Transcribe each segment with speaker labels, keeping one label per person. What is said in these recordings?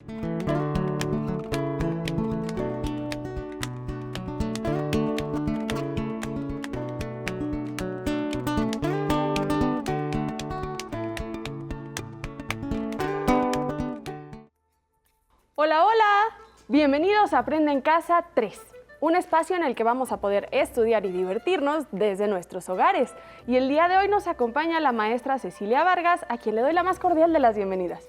Speaker 1: Hola, hola, bienvenidos a Aprende en Casa 3, un espacio en el que vamos a poder estudiar y divertirnos desde nuestros hogares. Y el día de hoy nos acompaña la maestra Cecilia Vargas, a quien le doy la más cordial de las bienvenidas.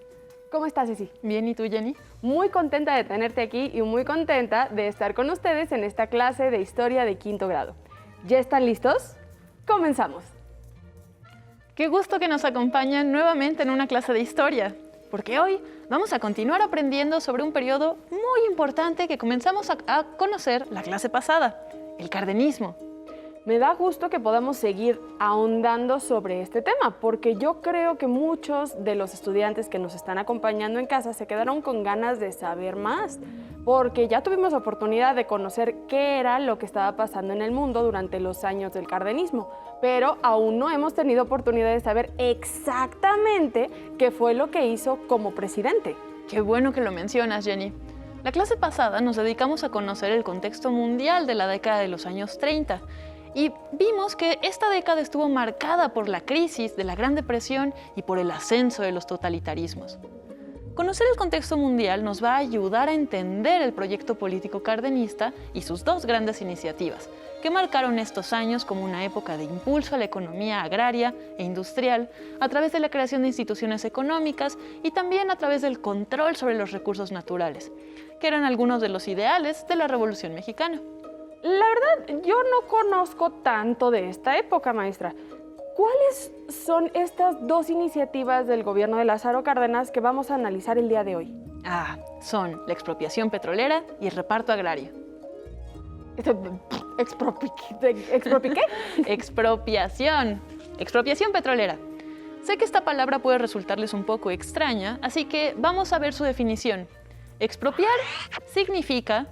Speaker 1: ¿Cómo estás, Ceci?
Speaker 2: Bien, ¿y tú, Jenny?
Speaker 1: Muy contenta de tenerte aquí y muy contenta de estar con ustedes en esta clase de Historia de quinto grado. ¿Ya están listos? ¡Comenzamos!
Speaker 2: Qué gusto que nos acompañan nuevamente en una clase de historia, porque hoy vamos a continuar aprendiendo sobre un periodo muy importante que comenzamos a conocer la clase pasada, el cardenismo.
Speaker 1: Me da gusto que podamos seguir ahondando sobre este tema, porque yo creo que muchos de los estudiantes que nos están acompañando en casa se quedaron con ganas de saber más, porque ya tuvimos oportunidad de conocer qué era lo que estaba pasando en el mundo durante los años del cardenismo, pero aún no hemos tenido oportunidad de saber exactamente qué fue lo que hizo como presidente.
Speaker 2: Qué bueno que lo mencionas, Jenny. La clase pasada nos dedicamos a conocer el contexto mundial de la década de los años 30, y vimos que esta década estuvo marcada por la crisis de la Gran Depresión y por el ascenso de los totalitarismos. Conocer el contexto mundial nos va a ayudar a entender el proyecto político cardenista y sus dos grandes iniciativas, que marcaron estos años como una época de impulso a la economía agraria e industrial a través de la creación de instituciones económicas y también a través del control sobre los recursos naturales, que eran algunos de los ideales de la Revolución Mexicana.
Speaker 1: La verdad, yo no conozco tanto de esta época, maestra. ¿Cuáles son estas dos iniciativas del gobierno de Lázaro Cárdenas que vamos a analizar el día de hoy?
Speaker 2: Son la expropiación petrolera y el reparto agrario.
Speaker 1: ¿Expropiqué?
Speaker 2: Expropiación petrolera. Sé que esta palabra puede resultarles un poco extraña, así que vamos a ver su definición. Expropiar significa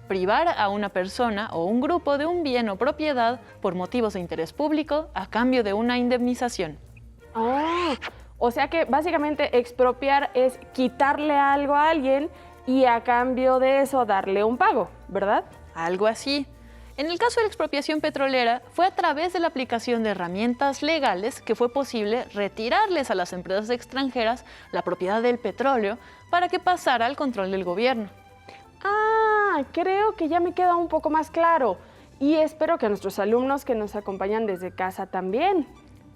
Speaker 2: privar a una persona o un grupo de un bien o propiedad por motivos de interés público a cambio de una indemnización.
Speaker 1: O sea que básicamente expropiar es quitarle algo a alguien y a cambio de eso darle un pago, ¿verdad?
Speaker 2: Algo así. En el caso de la expropiación petrolera, fue a través de la aplicación de herramientas legales que fue posible retirarles a las empresas extranjeras la propiedad del petróleo para que pasara al control del gobierno.
Speaker 1: Creo que ya me queda un poco más claro y espero que nuestros alumnos que nos acompañan desde casa también.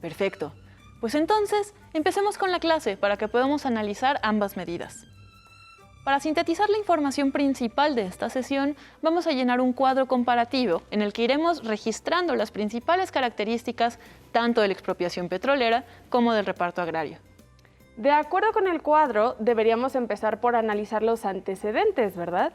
Speaker 2: Perfecto. Pues entonces, empecemos con la clase para que podamos analizar ambas medidas. Para sintetizar la información principal de esta sesión, vamos a llenar un cuadro comparativo en el que iremos registrando las principales características tanto de la expropiación petrolera como del reparto agrario.
Speaker 1: De acuerdo con el cuadro, deberíamos empezar por analizar los antecedentes, ¿verdad?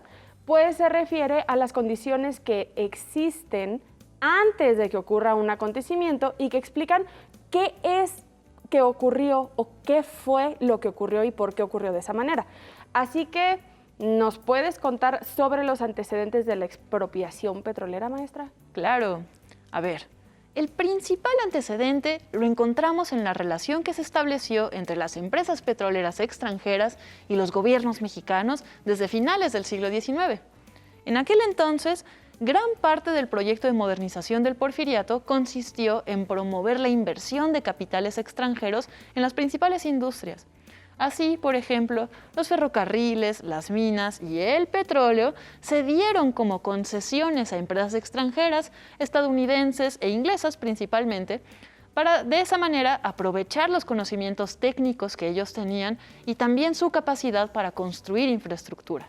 Speaker 1: Pues se refiere a las condiciones que existen antes de que ocurra un acontecimiento y que explican qué es que ocurrió o qué fue lo que ocurrió y por qué ocurrió de esa manera. Así que, ¿nos puedes contar sobre los antecedentes de la expropiación petrolera, maestra?
Speaker 2: Claro. A ver, el principal antecedente lo encontramos en la relación que se estableció entre las empresas petroleras extranjeras y los gobiernos mexicanos desde finales del siglo XIX. En aquel entonces, gran parte del proyecto de modernización del Porfiriato consistió en promover la inversión de capitales extranjeros en las principales industrias. Así, por ejemplo, los ferrocarriles, las minas y el petróleo se dieron como concesiones a empresas extranjeras, estadounidenses e inglesas principalmente, para de esa manera aprovechar los conocimientos técnicos que ellos tenían y también su capacidad para construir infraestructura.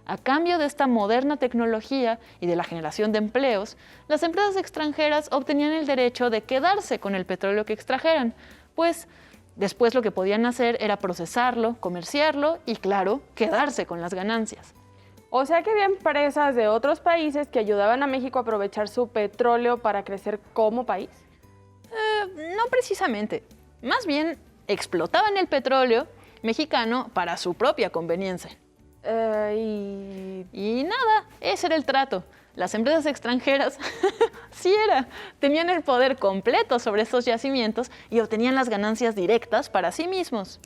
Speaker 2: A cambio de esta moderna tecnología y de la generación de empleos, las empresas extranjeras obtenían el derecho de quedarse con el petróleo que extrajeran, pues después lo que podían hacer era procesarlo, comerciarlo y, claro, quedarse con las ganancias.
Speaker 1: O sea que había empresas de otros países que ayudaban a México a aprovechar su petróleo para crecer como país.
Speaker 2: No precisamente. Más bien, explotaban el petróleo mexicano para su propia conveniencia. Y nada, ese era el trato. Las empresas extranjeras, tenían el poder completo sobre estos yacimientos y obtenían las ganancias directas para sí mismos.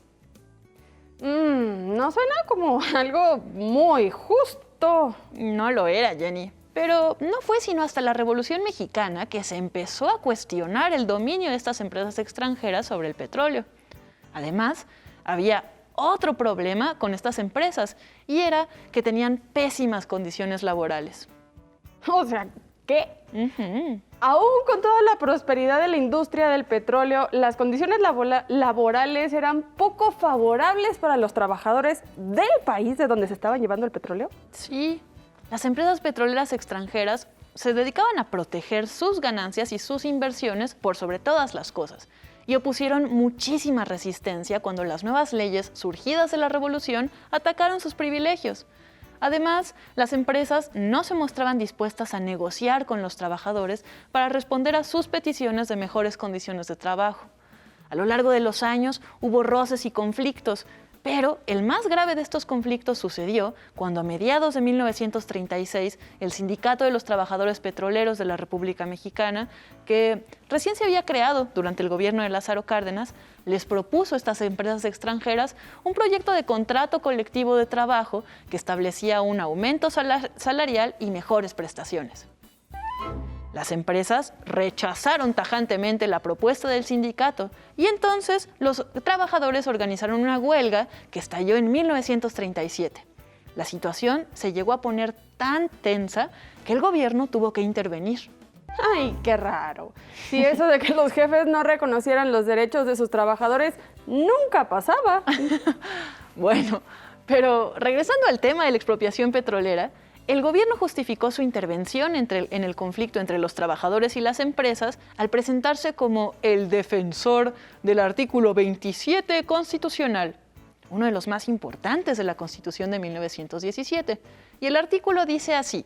Speaker 1: No suena como algo muy justo.
Speaker 2: No lo era, Jenny. Pero no fue sino hasta la Revolución Mexicana que se empezó a cuestionar el dominio de estas empresas extranjeras sobre el petróleo. Además, había otro problema con estas empresas y era que tenían pésimas condiciones laborales.
Speaker 1: O sea, ¿qué?
Speaker 2: Ujú.
Speaker 1: Aún con toda la prosperidad de la industria del petróleo, las condiciones laborales eran poco favorables para los trabajadores del país de donde se estaban llevando el petróleo.
Speaker 2: Sí, las empresas petroleras extranjeras se dedicaban a proteger sus ganancias y sus inversiones por sobre todas las cosas y opusieron muchísima resistencia cuando las nuevas leyes surgidas de la revolución atacaron sus privilegios. Además, las empresas no se mostraban dispuestas a negociar con los trabajadores para responder a sus peticiones de mejores condiciones de trabajo. A lo largo de los años hubo roces y conflictos, pero el más grave de estos conflictos sucedió cuando a mediados de 1936 el Sindicato de los Trabajadores Petroleros de la República Mexicana, que recién se había creado durante el gobierno de Lázaro Cárdenas, les propuso a estas empresas extranjeras un proyecto de contrato colectivo de trabajo que establecía un aumento salarial y mejores prestaciones. Las empresas rechazaron tajantemente la propuesta del sindicato y entonces los trabajadores organizaron una huelga que estalló en 1937. La situación se llegó a poner tan tensa que el gobierno tuvo que intervenir.
Speaker 1: Ay, qué raro. Si eso de que los jefes no reconocieran los derechos de sus trabajadores nunca pasaba.
Speaker 2: Bueno, pero regresando al tema de la expropiación petrolera, el gobierno justificó su intervención en el conflicto entre los trabajadores y las empresas al presentarse como el defensor del artículo 27 constitucional, uno de los más importantes de la Constitución de 1917. Y el artículo dice así: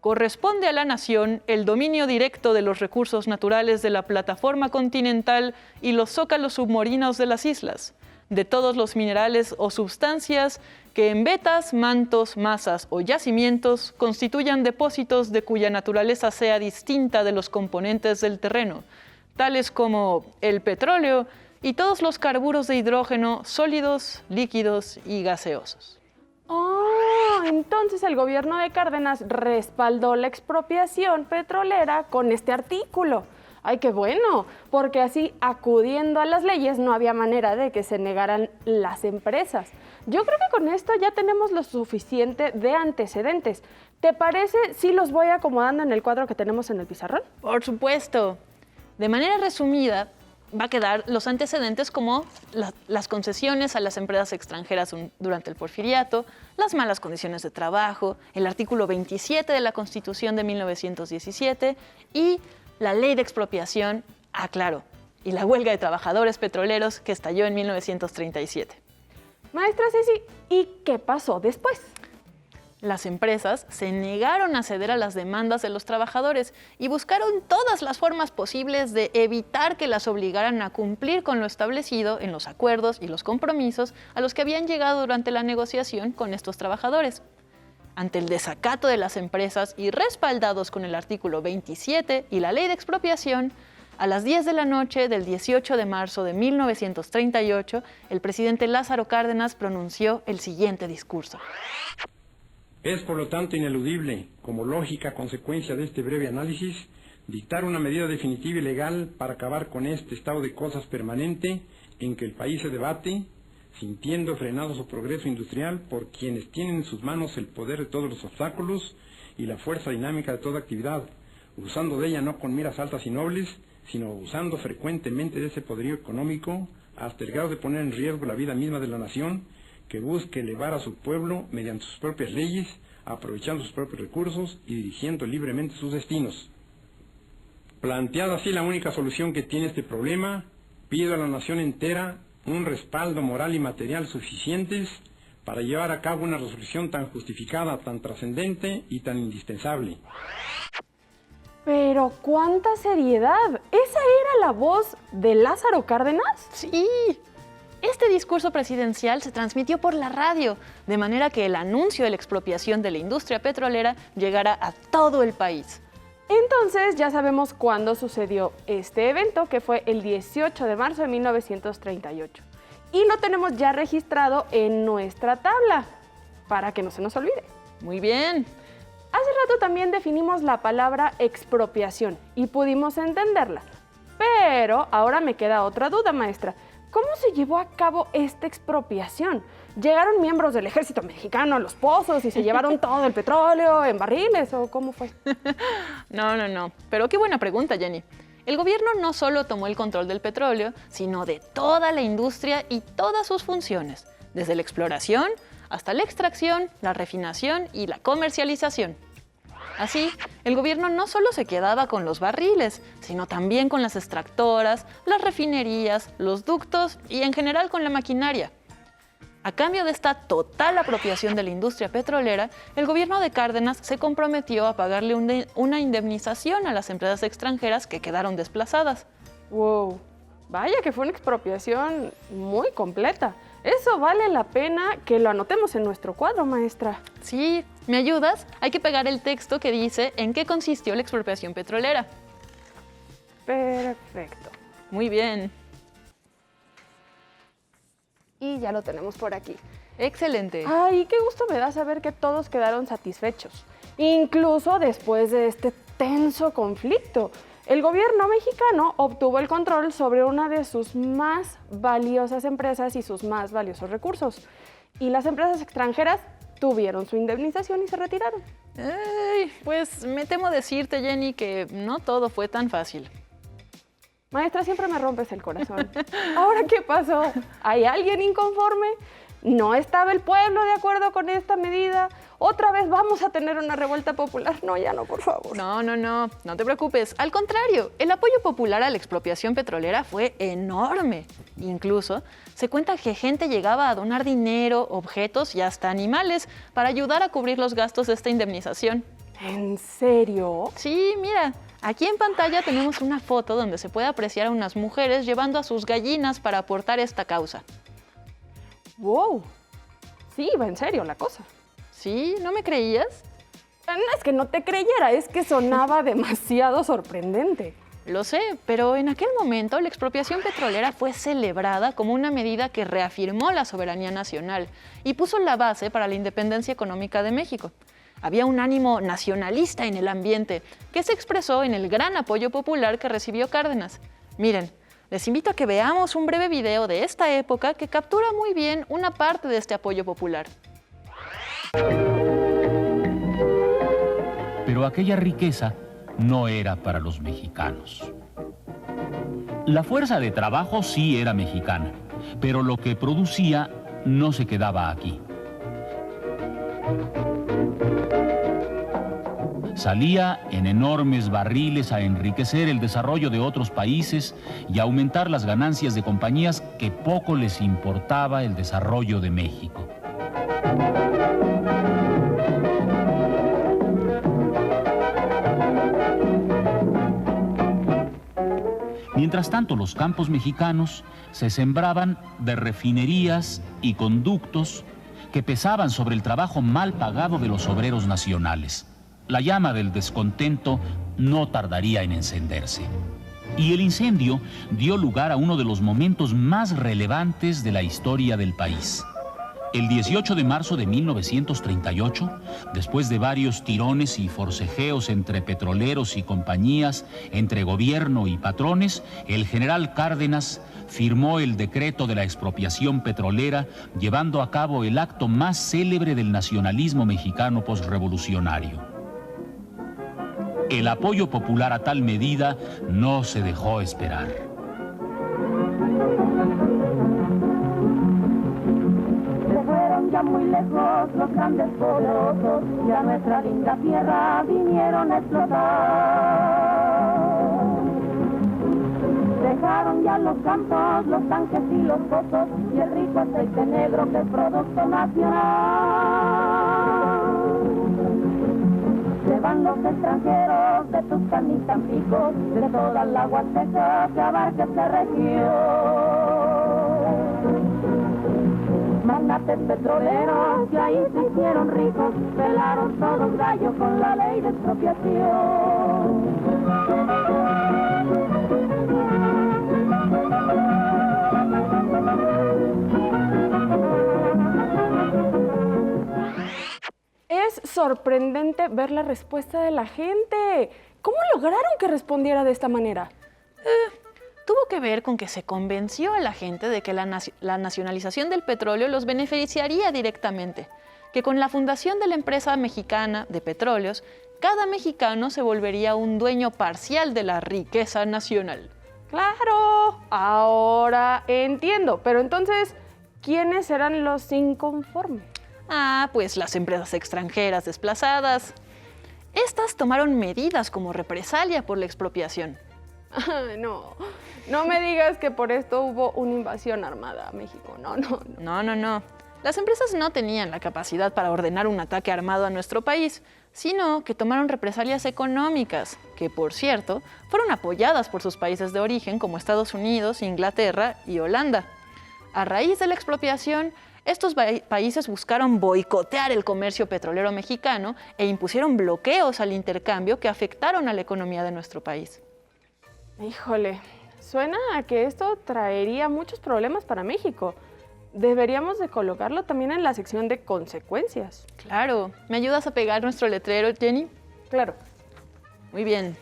Speaker 2: corresponde a la nación el dominio directo de los recursos naturales de la plataforma continental y los zócalos submarinos de las islas, de todos los minerales o sustancias que en vetas, mantos, masas o yacimientos constituyan depósitos de cuya naturaleza sea distinta de los componentes del terreno, tales como el petróleo y todos los carburos de hidrógeno sólidos, líquidos y gaseosos.
Speaker 1: Oh, entonces el gobierno de Cárdenas respaldó la expropiación petrolera con este artículo. ¡Ay, qué bueno! Porque así, acudiendo a las leyes, no había manera de que se negaran las empresas. Yo creo que con esto ya tenemos lo suficiente de antecedentes. ¿Te parece si los voy acomodando en el cuadro que tenemos en el pizarrón?
Speaker 2: Por supuesto. De manera resumida, va a quedar los antecedentes como las concesiones a las empresas extranjeras durante el Porfiriato, las malas condiciones de trabajo, el artículo 27 de la Constitución de 1917 y la ley de expropiación, claro, y la huelga de trabajadores petroleros que estalló en 1937.
Speaker 1: Maestra Ceci, ¿y qué pasó después?
Speaker 2: Las empresas se negaron a ceder a las demandas de los trabajadores y buscaron todas las formas posibles de evitar que las obligaran a cumplir con lo establecido en los acuerdos y los compromisos a los que habían llegado durante la negociación con estos trabajadores. Ante el desacato de las empresas y respaldados con el artículo 27 y la ley de expropiación, a las 10 de la noche del 18 de marzo de 1938, el presidente Lázaro Cárdenas pronunció el siguiente discurso.
Speaker 3: Es, por lo tanto, ineludible, como lógica consecuencia de este breve análisis, dictar una medida definitiva y legal para acabar con este estado de cosas permanente en que el país se debate, sintiendo frenado su progreso industrial por quienes tienen en sus manos el poder de todos los obstáculos y la fuerza dinámica de toda actividad, usando de ella no con miras altas y nobles, sino usando frecuentemente de ese poderío económico hasta el grado de poner en riesgo la vida misma de la nación, que busque elevar a su pueblo mediante sus propias leyes, aprovechando sus propios recursos y dirigiendo libremente sus destinos. Planteada así la única solución que tiene este problema, pido a la nación entera un respaldo moral y material suficientes para llevar a cabo una resolución tan justificada, tan trascendente y tan indispensable.
Speaker 1: Pero ¿cuánta seriedad? ¿Esa era la voz de Lázaro Cárdenas?
Speaker 2: Sí. Este discurso presidencial se transmitió por la radio, de manera que el anuncio de la expropiación de la industria petrolera llegara a todo el país.
Speaker 1: Entonces ya sabemos cuándo sucedió este evento, que fue el 18 de marzo de 1938. y lo tenemos ya registrado en nuestra tabla, para que no se nos olvide.
Speaker 2: Muy bien.
Speaker 1: Hace rato también definimos la palabra expropiación y pudimos entenderla. Pero ahora me queda otra duda, maestra. ¿Cómo se llevó a cabo esta expropiación? ¿Llegaron miembros del ejército mexicano a los pozos y se llevaron todo el petróleo en barriles o cómo fue?
Speaker 2: No. Pero qué buena pregunta, Jenny. El gobierno no solo tomó el control del petróleo, sino de toda la industria y todas sus funciones, desde la exploración hasta la extracción, la refinación y la comercialización. Así, el gobierno no solo se quedaba con los barriles, sino también con las extractoras, las refinerías, los ductos y en general con la maquinaria. A cambio de esta total apropiación de la industria petrolera, el gobierno de Cárdenas se comprometió a pagarle una indemnización a las empresas extranjeras que quedaron desplazadas.
Speaker 1: ¡Wow! Vaya que fue una expropiación muy completa. Eso vale la pena que lo anotemos en nuestro cuadro, maestra.
Speaker 2: Sí, ¿me ayudas? Hay que pegar el texto que dice en qué consistió la expropiación petrolera.
Speaker 1: Perfecto.
Speaker 2: Muy bien.
Speaker 1: Y ya lo tenemos por aquí.
Speaker 2: Excelente.
Speaker 1: Ay, qué gusto me da saber que todos quedaron satisfechos, incluso después de este tenso conflicto. El gobierno mexicano obtuvo el control sobre una de sus más valiosas empresas y sus más valiosos recursos. Y las empresas extranjeras tuvieron su indemnización y se retiraron.
Speaker 2: Ay, pues me temo decirte, Jenny, que no todo fue tan fácil.
Speaker 1: Maestra, siempre me rompes el corazón. ¿Ahora qué pasó? ¿Hay alguien inconforme? ¿No estaba el pueblo de acuerdo con esta medida? ¿Otra vez vamos a tener una revuelta popular? No, ya no, por favor.
Speaker 2: No te preocupes. Al contrario, el apoyo popular a la expropiación petrolera fue enorme. Incluso se cuenta que gente llegaba a donar dinero, objetos y hasta animales para ayudar a cubrir los gastos de esta indemnización.
Speaker 1: ¿En serio?
Speaker 2: Sí, mira, aquí en pantalla tenemos una foto donde se puede apreciar a unas mujeres llevando a sus gallinas para aportar esta causa.
Speaker 1: ¡Wow! Sí, iba en serio la cosa.
Speaker 2: ¿Sí? ¿No me creías?
Speaker 1: No es que no te creyera, es que sonaba demasiado sorprendente.
Speaker 2: Lo sé, pero en aquel momento la expropiación petrolera fue celebrada como una medida que reafirmó la soberanía nacional y puso la base para la independencia económica de México. Había un ánimo nacionalista en el ambiente que se expresó en el gran apoyo popular que recibió Cárdenas. Miren, les invito a que veamos un breve video de esta época que captura muy bien una parte de este apoyo popular.
Speaker 4: Pero aquella riqueza no era para los mexicanos. La fuerza de trabajo sí era mexicana, pero lo que producía no se quedaba aquí. Salía en enormes barriles a enriquecer el desarrollo de otros países y a aumentar las ganancias de compañías que poco les importaba el desarrollo de México. Mientras tanto, los campos mexicanos se sembraban de refinerías y conductos que pesaban sobre el trabajo mal pagado de los obreros nacionales. La llama del descontento no tardaría en encenderse. Y el incendio dio lugar a uno de los momentos más relevantes de la historia del país. El 18 de marzo de 1938, después de varios tirones y forcejeos entre petroleros y compañías, entre gobierno y patrones, el general Cárdenas firmó el decreto de la expropiación petrolera, llevando a cabo el acto más célebre del nacionalismo mexicano posrevolucionario. El apoyo popular a tal medida no se dejó esperar.
Speaker 5: Se fueron ya muy lejos los grandes poderosos y a nuestra linda tierra vinieron a explotar. Dejaron ya los campos, los tanques y los pozos y el rico aceite negro que es producto nacional. Se van los extranjeros de Tuxpan y Tampico, de toda la Huasteca que abarca esta región. Magnates petroleros que ahí se hicieron ricos, pelaron todos gallos con la ley de expropiación.
Speaker 1: es sorprendente ver la respuesta de la gente. ¿Cómo lograron que respondiera de esta manera?
Speaker 2: Tuvo que ver con que se convenció a la gente de que la nacionalización del petróleo los beneficiaría directamente, que con la fundación de la empresa mexicana de petróleos, cada mexicano se volvería un dueño parcial de la riqueza nacional.
Speaker 1: Claro, ahora entiendo. Pero entonces, ¿quiénes eran los inconformes?
Speaker 2: Pues las empresas extranjeras desplazadas. Estas tomaron medidas como represalia por la expropiación.
Speaker 1: Ay, no me digas que por esto hubo una invasión armada a México.
Speaker 2: No. Las empresas no tenían la capacidad para ordenar un ataque armado a nuestro país, sino que tomaron represalias económicas, que por cierto, fueron apoyadas por sus países de origen como Estados Unidos, Inglaterra y Holanda. A raíz de la expropiación, estos países buscaron boicotear el comercio petrolero mexicano e impusieron bloqueos al intercambio que afectaron a la economía de nuestro país.
Speaker 1: Híjole, suena a que esto traería muchos problemas para México. Deberíamos de colocarlo también en la sección de consecuencias.
Speaker 2: Claro, ¿me ayudas a pegar nuestro letrero, Jenny?
Speaker 1: Claro.
Speaker 2: Muy bien.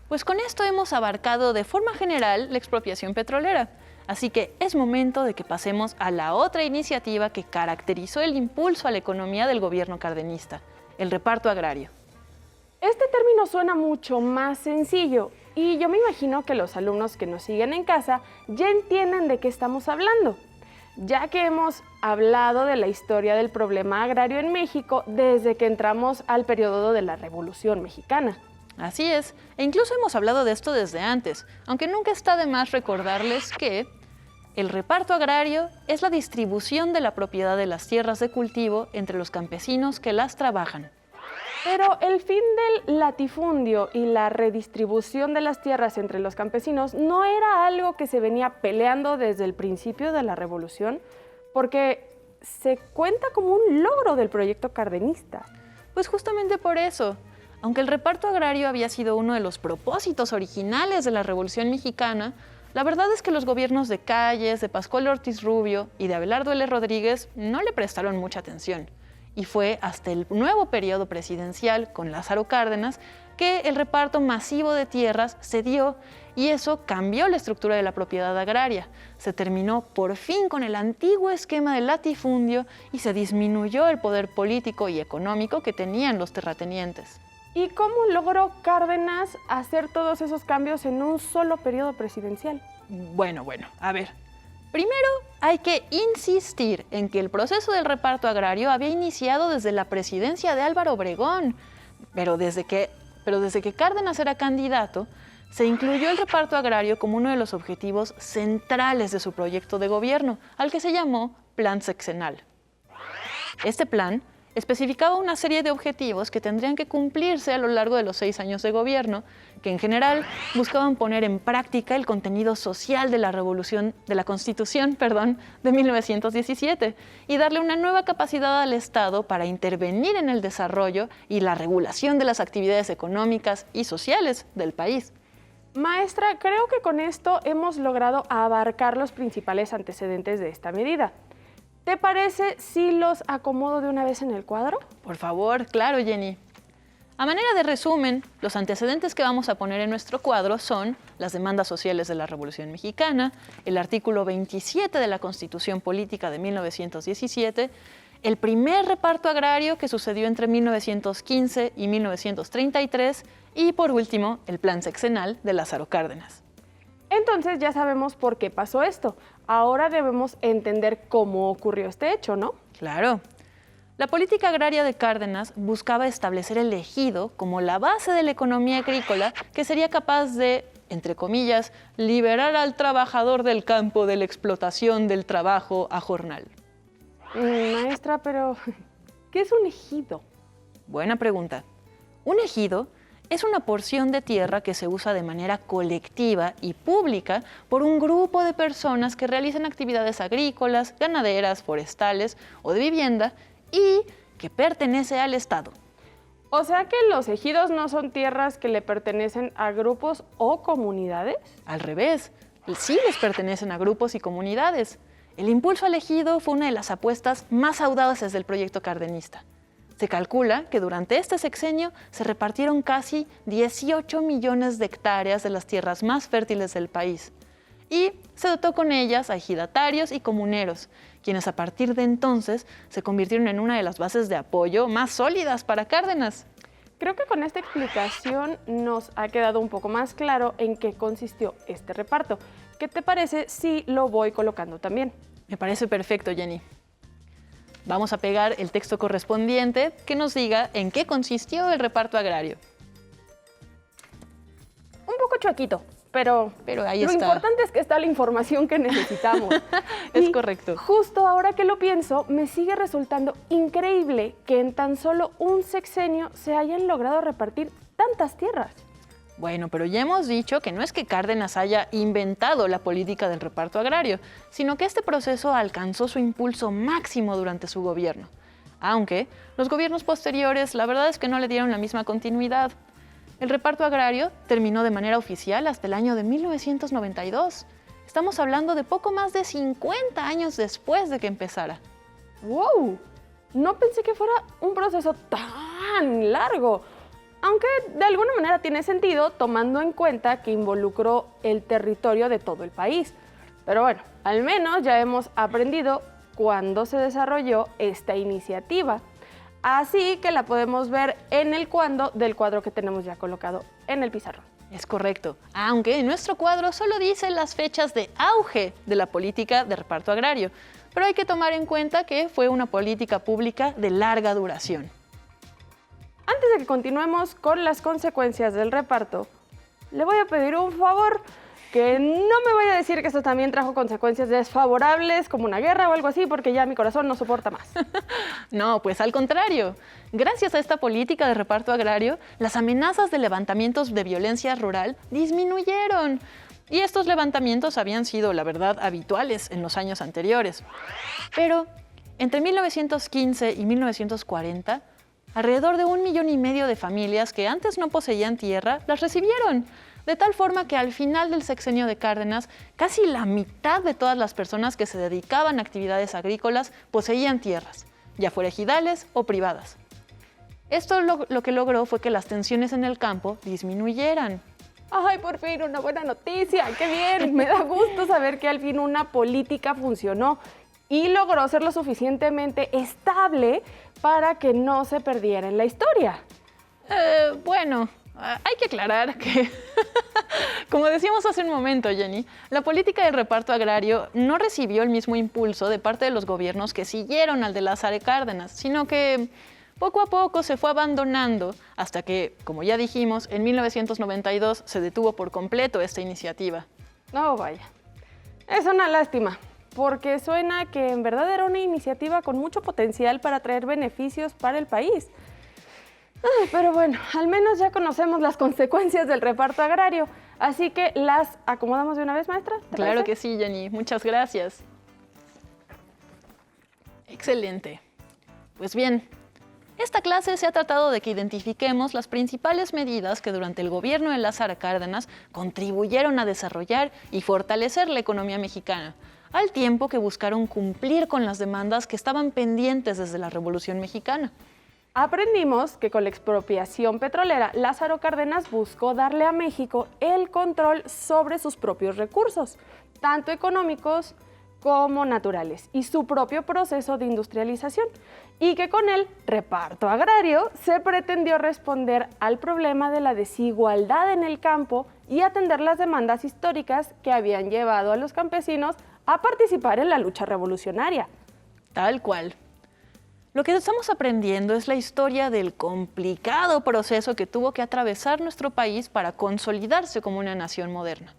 Speaker 2: Pues con esto hemos abarcado de forma general la expropiación petrolera. Así que es momento de que pasemos a la otra iniciativa que caracterizó el impulso a la economía del gobierno cardenista, el reparto agrario.
Speaker 1: Este término suena mucho más sencillo y yo me imagino que los alumnos que nos siguen en casa ya entienden de qué estamos hablando, ya que hemos hablado de la historia del problema agrario en México desde que entramos al periodo de la Revolución Mexicana.
Speaker 2: Así es, e incluso hemos hablado de esto desde antes, aunque nunca está de más recordarles que el reparto agrario es la distribución de la propiedad de las tierras de cultivo entre los campesinos que las trabajan.
Speaker 1: Pero el fin del latifundio y la redistribución de las tierras entre los campesinos no era algo que se venía peleando desde el principio de la Revolución, porque se cuenta como un logro del proyecto cardenista.
Speaker 2: Pues justamente por eso, aunque el reparto agrario había sido uno de los propósitos originales de la Revolución Mexicana, la verdad es que los gobiernos de Calles, de Pascual Ortiz Rubio y de Abelardo L. Rodríguez no le prestaron mucha atención. Y fue hasta el nuevo periodo presidencial con Lázaro Cárdenas que el reparto masivo de tierras se dio y eso cambió la estructura de la propiedad agraria. Se terminó por fin con el antiguo esquema del latifundio y se disminuyó el poder político y económico que tenían los terratenientes.
Speaker 1: ¿Y cómo logró Cárdenas hacer todos esos cambios en un solo periodo presidencial?
Speaker 2: Bueno, a ver. Primero, hay que insistir en que el proceso del reparto agrario había iniciado desde la presidencia de Álvaro Obregón, pero desde que Cárdenas era candidato, se incluyó el reparto agrario como uno de los objetivos centrales de su proyecto de gobierno, al que se llamó Plan Sexenal. Este plan especificaba una serie de objetivos que tendrían que cumplirse a lo largo de los 6 años de gobierno, que en general buscaban poner en práctica el contenido social de la Constitución de 1917 y darle una nueva capacidad al Estado para intervenir en el desarrollo y la regulación de las actividades económicas y sociales del país.
Speaker 1: Maestra, creo que con esto hemos logrado abarcar los principales antecedentes de esta medida. ¿Te parece si los acomodo de una vez en el cuadro?
Speaker 2: Por favor, claro, Jenny. A manera de resumen, los antecedentes que vamos a poner en nuestro cuadro son las demandas sociales de la Revolución Mexicana, el artículo 27 de la Constitución Política de 1917, el primer reparto agrario que sucedió entre 1915 y 1933 y, por último, el Plan Sexenal de Lázaro Cárdenas.
Speaker 1: Entonces ya sabemos por qué pasó esto. Ahora debemos entender cómo ocurrió este hecho, ¿no?
Speaker 2: Claro. La política agraria de Cárdenas buscaba establecer el ejido como la base de la economía agrícola que sería capaz de, entre comillas, liberar al trabajador del campo de la explotación del trabajo a jornal.
Speaker 1: Maestra, pero ¿qué es un ejido?
Speaker 2: Buena pregunta. Un ejido es una porción de tierra que se usa de manera colectiva y pública por un grupo de personas que realizan actividades agrícolas, ganaderas, forestales o de vivienda y que pertenece al Estado.
Speaker 1: O sea que los ejidos no son tierras que le pertenecen a grupos o comunidades.
Speaker 2: Al revés, sí les pertenecen a grupos y comunidades. El impulso al ejido fue una de las apuestas más audaces del proyecto cardenista. Se calcula que durante este sexenio se repartieron casi 18 millones de hectáreas de las tierras más fértiles del país. Y se dotó con ellas a ejidatarios y comuneros, quienes a partir de entonces se convirtieron en una de las bases de apoyo más sólidas para Cárdenas.
Speaker 1: Creo que con esta explicación nos ha quedado un poco más claro en qué consistió este reparto. ¿Qué te parece si lo voy colocando también?
Speaker 2: Me parece perfecto, Jenny. Vamos a pegar el texto correspondiente que nos diga en qué consistió el reparto agrario.
Speaker 1: Un poco chuequito, pero
Speaker 2: ahí
Speaker 1: lo
Speaker 2: está.
Speaker 1: importante es que está la información que necesitamos.
Speaker 2: Es
Speaker 1: Y
Speaker 2: correcto.
Speaker 1: Justo ahora que lo pienso, me sigue resultando increíble que en tan solo un sexenio se hayan logrado repartir tantas tierras.
Speaker 2: Bueno, pero ya hemos dicho que no es que Cárdenas haya inventado la política del reparto agrario, sino que este proceso alcanzó su impulso máximo durante su gobierno. Aunque los gobiernos posteriores, la verdad es que no le dieron la misma continuidad. El reparto agrario terminó de manera oficial hasta el año de 1992. Estamos hablando de poco más de 50 años después de que empezara.
Speaker 1: ¡Wow! No pensé que fuera un proceso tan largo. Aunque de alguna manera tiene sentido tomando en cuenta que involucró el territorio de todo el país. Pero bueno, al menos ya hemos aprendido cuándo se desarrolló esta iniciativa. Así que la podemos ver en el cuándo del cuadro que tenemos ya colocado en el pizarrón.
Speaker 2: Es correcto, aunque en nuestro cuadro solo dice las fechas de auge de la política de reparto agrario. Pero hay que tomar en cuenta que fue una política pública de larga duración.
Speaker 1: Antes de que continuemos con las consecuencias del reparto, le voy a pedir un favor, que no me vaya a decir que esto también trajo consecuencias desfavorables, como una guerra o algo así, porque ya mi corazón no soporta más.
Speaker 2: No, pues al contrario. Gracias a esta política de reparto agrario, las amenazas de levantamientos de violencia rural disminuyeron. Y estos levantamientos habían sido, la verdad, habituales en los años anteriores. Pero entre 1915 y 1940, alrededor de 1,5 millones de familias que antes no poseían tierra las recibieron, de tal forma que al final del sexenio de Cárdenas, casi la mitad de todas las personas que se dedicaban a actividades agrícolas poseían tierras, ya fuera ejidales o privadas. Esto lo que logró fue que las tensiones en el campo disminuyeran.
Speaker 1: ¡Ay, por fin, una buena noticia! ¡Qué bien! Me da gusto saber que al fin una política funcionó y logró ser lo suficientemente estable para que no se perdiera en la historia.
Speaker 2: Bueno, hay que aclarar que, como decíamos hace un momento, Jenny, la política del reparto agrario no recibió el mismo impulso de parte de los gobiernos que siguieron al de Lázaro Cárdenas, sino que poco a poco se fue abandonando hasta que, como ya dijimos, en 1992 se detuvo por completo esta iniciativa.
Speaker 1: No, vaya. Es una lástima, porque suena que en verdad era una iniciativa con mucho potencial para traer beneficios para el país. Ay, pero bueno, al menos ya conocemos las consecuencias del reparto agrario, así que las acomodamos de una vez, maestra.
Speaker 2: Claro que sí, Jenny. Muchas gracias. Excelente. Pues bien, esta clase se ha tratado de que identifiquemos las principales medidas que durante el gobierno de Lázaro Cárdenas contribuyeron a desarrollar y fortalecer la economía mexicana, al tiempo que buscaron cumplir con las demandas que estaban pendientes desde la Revolución Mexicana.
Speaker 1: Aprendimos que con la expropiación petrolera, Lázaro Cárdenas buscó darle a México el control sobre sus propios recursos, tanto económicos como naturales, y su propio proceso de industrialización, y que con el reparto agrario se pretendió responder al problema de la desigualdad en el campo y atender las demandas históricas que habían llevado a los campesinos a participar en la lucha revolucionaria.
Speaker 2: Tal cual. Lo que estamos aprendiendo es la historia del complicado proceso que tuvo que atravesar nuestro país para consolidarse como una nación moderna.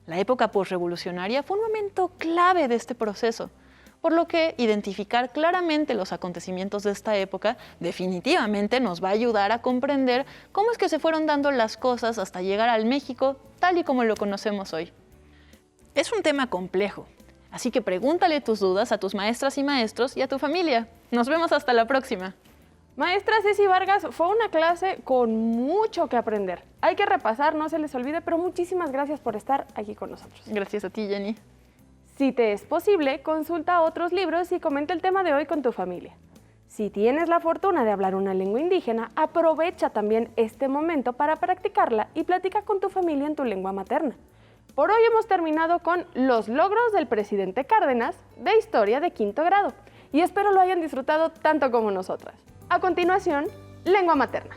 Speaker 2: La época posrevolucionaria fue un momento clave de este proceso, por lo que identificar claramente los acontecimientos de esta época definitivamente nos va a ayudar a comprender cómo es que se fueron dando las cosas hasta llegar al México tal y como lo conocemos hoy. Es un tema complejo, así que pregúntale tus dudas a tus maestras y maestros y a tu familia. Nos vemos hasta la próxima.
Speaker 1: Maestra Ceci Vargas, fue una clase con mucho que aprender. Hay que repasar, no se les olvide, pero muchísimas gracias por estar aquí con nosotros.
Speaker 2: Gracias a ti, Jenny.
Speaker 1: Si te es posible, consulta otros libros y comenta el tema de hoy con tu familia. Si tienes la fortuna de hablar una lengua indígena, aprovecha también este momento para practicarla y platica con tu familia en tu lengua materna. Por hoy hemos terminado con los logros del presidente Cárdenas de historia de 5º grado y espero lo hayan disfrutado tanto como nosotras. A continuación, lengua materna.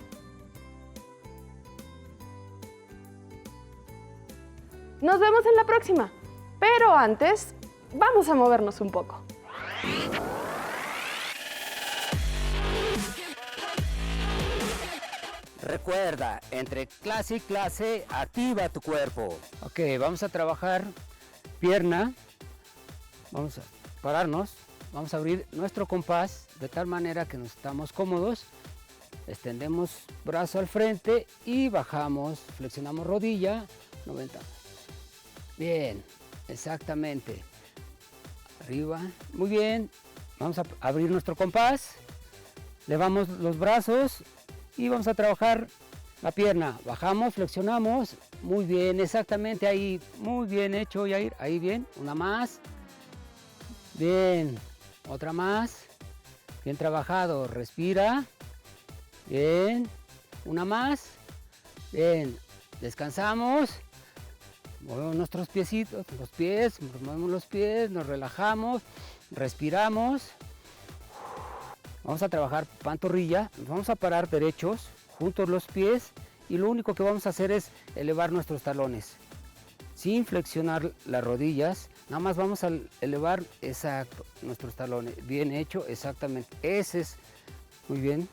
Speaker 1: Nos vemos en la próxima, pero antes, vamos a movernos un poco.
Speaker 6: Recuerda, entre clase y clase, activa tu cuerpo. Ok, vamos a trabajar pierna. Vamos a pararnos. Vamos a abrir nuestro compás de tal manera que nos estamos cómodos. Extendemos brazo al frente y bajamos. Flexionamos rodilla. 90. Bien, exactamente. Arriba. Muy bien. Vamos a abrir nuestro compás. Levamos los brazos. Y vamos a trabajar la pierna. Bajamos, flexionamos. Muy bien, exactamente ahí. Muy bien hecho, Yair. Ahí bien. Una más. Bien. Otra más. Bien trabajado. Respira. Bien. Una más. Bien. Descansamos. Movemos nuestros piecitos, los pies. Movemos los pies. Nos relajamos. Respiramos. Vamos a trabajar pantorrilla, nos vamos a parar derechos, juntos los pies y lo único que vamos a hacer es elevar nuestros talones. Sin flexionar las rodillas, nada más vamos a elevar exacto nuestros talones. Bien hecho, exactamente. Ese es, muy bien.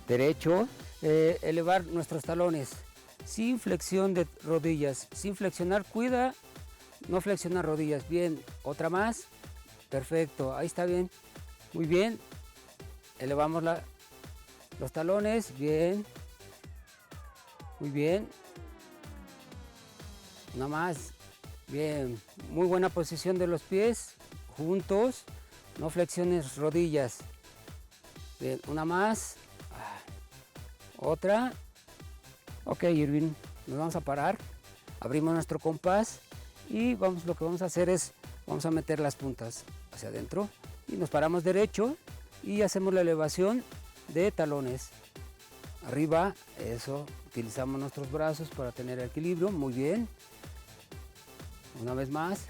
Speaker 6: Derecho, elevar nuestros talones. Sin flexión de rodillas, sin flexionar, cuida, no flexionar rodillas. Bien, otra más. Perfecto, ahí está bien. Muy bien. Elevamos los talones. Bien. Muy bien. Una más. Bien. Muy buena posición de los pies. Juntos. No flexiones rodillas. Bien. Una más. Otra. Ok, Irving. Nos vamos a parar. Abrimos nuestro compás. Y lo que vamos a hacer es, vamos a meter las puntas hacia adentro y nos paramos derecho y hacemos la elevación de talones. Arriba, eso, utilizamos nuestros brazos para tener equilibrio, muy bien. Una vez más.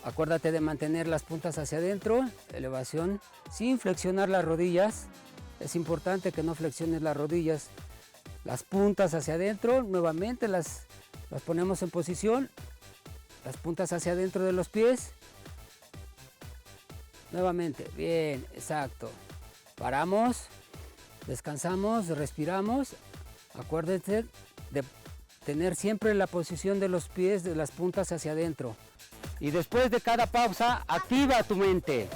Speaker 6: Acuérdate de mantener las puntas hacia adentro, elevación, sin flexionar las rodillas. Es importante que no flexiones las rodillas. Las puntas hacia adentro, nuevamente las ponemos en posición. Las puntas hacia adentro de los pies. Nuevamente, bien, exacto. Paramos, descansamos, respiramos. Acuérdense de tener siempre la posición de los pies, de las puntas hacia adentro. Y después de cada pausa, activa tu mente.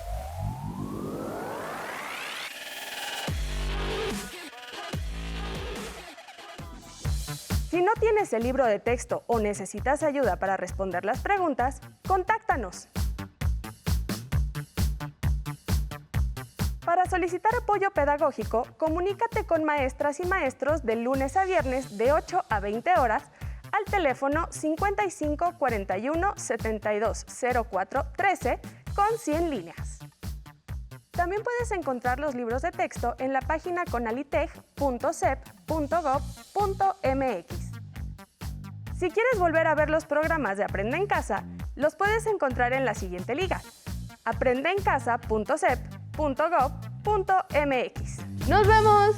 Speaker 1: Si no tienes el libro de texto o necesitas ayuda para responder las preguntas, contáctanos. Para solicitar apoyo pedagógico, comunícate con maestras y maestros de lunes a viernes de 8 a 20 horas al teléfono 55 41 72 04 13 con 100 líneas. También puedes encontrar los libros de texto en la página conaliteg.sep.gov.mx. Si quieres volver a ver los programas de Aprende en Casa, los puedes encontrar en la siguiente liga: aprendeencasa.sep.gov.mx. ¡Nos vemos!